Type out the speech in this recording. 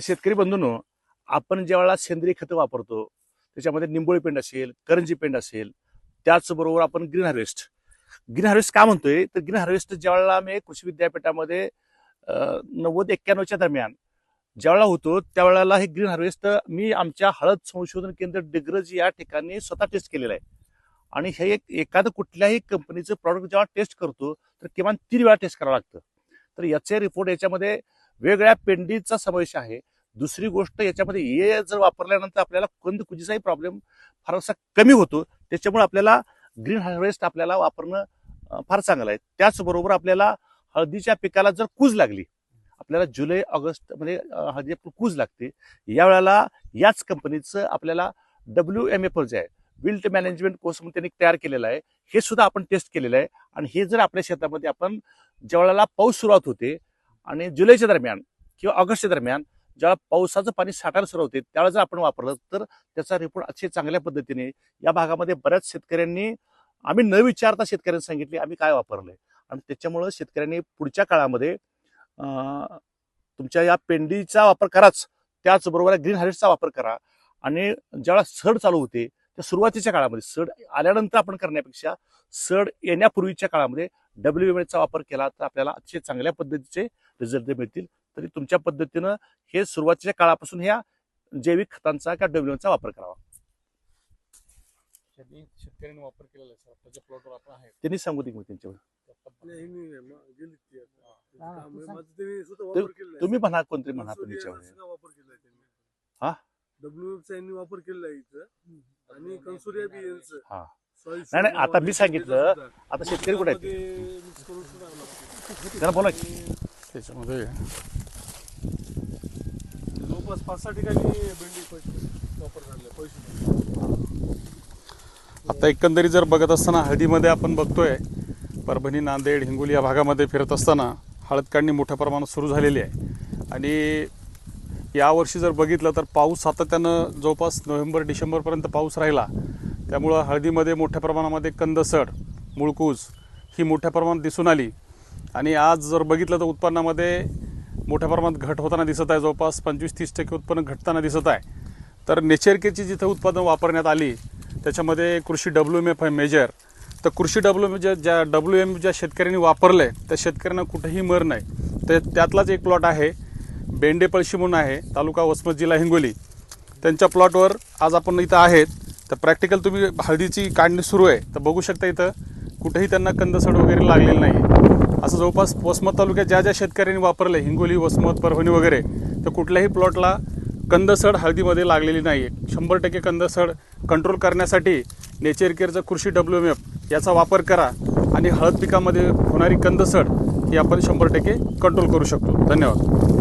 शेतकरी बंधूंनो, आपण ज्यावेळेला सेंद्रिय खतं वापरतो त्याच्यामध्ये निंबोळी पेंड असेल, करंजी पेंड असेल, त्याचबरोबर आपण ग्रीन हार्वेस्ट का म्हणतोय तर ग्रीन हार्वेस्ट ज्यावेळेला आम्ही कृषी विद्यापीठामध्ये 90-91च्या दरम्यान ज्यावेळेला होतो त्यावेळेला हे ग्रीन हार्वेस्ट मी आमच्या हळद संशोधन केंद्र डिग्रज या ठिकाणी स्वतः टेस्ट केलेलं आहे. आणि हे एखादं कुठल्याही कंपनीचं प्रॉडक्ट जेव्हा टेस्ट करतो तर किमान 3 वेळा टेस्ट करावं लागतं. तर याचे रिपोर्ट याच्यामध्ये वेगवेगळ्या पेंडीचा समावेश आहे. दुसरी गोष्ट याच्यामध्ये हे जर वापरल्यानंतर आपल्याला कुंदकुजीचाही प्रॉब्लेम फारसा कमी होतो. त्याच्यामुळे आपल्याला ग्रीन हार्वेस्ट आपल्याला वापरणं फार चांगलं आहे. त्याचबरोबर आपल्याला हळदीच्या पिकाला जर कूज लागली, आपल्याला जुलै ऑगस्ट मध्ये हळदी कूज लागते, यावेळेला याच कंपनीचं आपल्याला WMF जे आहे विल्ट मॅनेजमेंट कोर्स म्हणून त्यांनी तयार केलेलं आहे, हे सुद्धा आपण टेस्ट केलेलं आहे. आणि हे जर आपल्या शेतामध्ये आपण ज्यावेळेला पाऊस सुरुवात होते आणि जुलैच्या दरम्यान किंवा ऑगस्टच्या दरम्यान जेव्हा पावसाचं पाणी साठायला सुरू होते त्यावेळेला जर आपण वापरलं तर त्याचा रिपोर्ट अतिशय चांगल्या पद्धतीने या भागामध्ये बऱ्याच शेतकऱ्यांनी, आम्ही न विचारता शेतकऱ्यांनी सांगितले आम्ही काय वापरलंय. आणि त्याच्यामुळं शेतकऱ्यांनी पुढच्या काळामध्ये तुमच्या या पेंडीचा वापर कराच, त्याचबरोबर ग्रीन हार्वेस्टचा वापर करा. आणि ज्यावेळेला सड चालू होते त्या सुरुवातीच्या काळामध्ये, सड आल्यानंतर आपण करण्यापेक्षा सड येण्यापूर्वीच्या काळामध्ये WMFचा वापर केला तर आपल्याला अतिशय चांगल्या पद्धतीचे रिझल्ट मिळतील. तरी तुमच्या पद्धतीनं हे सुरुवातीच्या काळापासून ह्या जैविक खतांचा किंवा WMFचा वापर करावा. शेतकऱ्यांनी वापर केलेला आहे सर, त्याच्या प्लॉटवर आपण आहे त्यांनी सांगू दे मग त्यांच्यावर. तुम्ही म्हणा, कोणतरी म्हणा तुम्ही हा WMFचा वापर केलेला आहे इथं आणि कन्सोरिया बी यांचं. हा नाही नाही, आता मी सांगितलं, आता शेतकरी कुठे आहेत त्याला बोला की. त्याच्यामध्ये जवळपास 5-6 ठिकाणी भेंडी वापर झालेला पैसे. आता एकंदरीत जर बघत असताना हळदीमध्ये आपण बघतोय परभणी, नांदेड, हिंगोली या भागामध्ये फिरत असताना हळद काढणी मोठ्या प्रमाणात सुरू झालेली आहे. आणि यावर्षी जर बघितलं तर पाऊस सातत्यानं जवळपास नोव्हेंबर-डिसेंबरपर्यंत पाऊस राहिला, त्यामुळं हळदीमध्ये मोठ्या प्रमाणामध्ये कंदसड, मुळकूज ही मोठ्या प्रमाणात दिसून आली. आणि आज जर बघितलं तर उत्पन्नामध्ये मोठ्या प्रमाणात घट होताना दिसत आहे, जवळपास 25-30% उत्पन्न घटताना दिसत आहे. तर नेचरकेची जिथं उत्पादन वापरण्यात आली त्याच्यामध्ये कृषी WMF आहे मेजर. तर कृषी WMF ज्या शेतकऱ्यांनी वापरलं आहे त्या शेतकऱ्यांना कुठेही मर नाही. तर त्यातलाच एक प्लॉट आहे बेंडेपळशी म्हणून आहे, तालुका वसमत, जिल्हा हिंगोली. त्यांच्या प्लॉटवर आज आपण इथं आहेत. तर प्रॅक्टिकल तुम्ही हळदीची काढणी सुरू आहे तर बघू शकता इथं कुठेही त्यांना कंदसड वगैरे लागलेलं नाही. असं जवळपास वसमत तालुक्यात ज्या ज्या शेतकऱ्यांनी वापरलं, हिंगोली, वसमत, परभणी वगैरे, तर कुठल्याही प्लॉटला कंदसड हळदीमध्ये लागलेली नाही. 100% कंदसड कंट्रोल करण्यासाठी नेचर केअरचं कृषी WMF याचा वापर करा आणि हळद पिकामध्ये होणारी कंदसड ही आपण 100% कंट्रोल करू शकतो. धन्यवाद.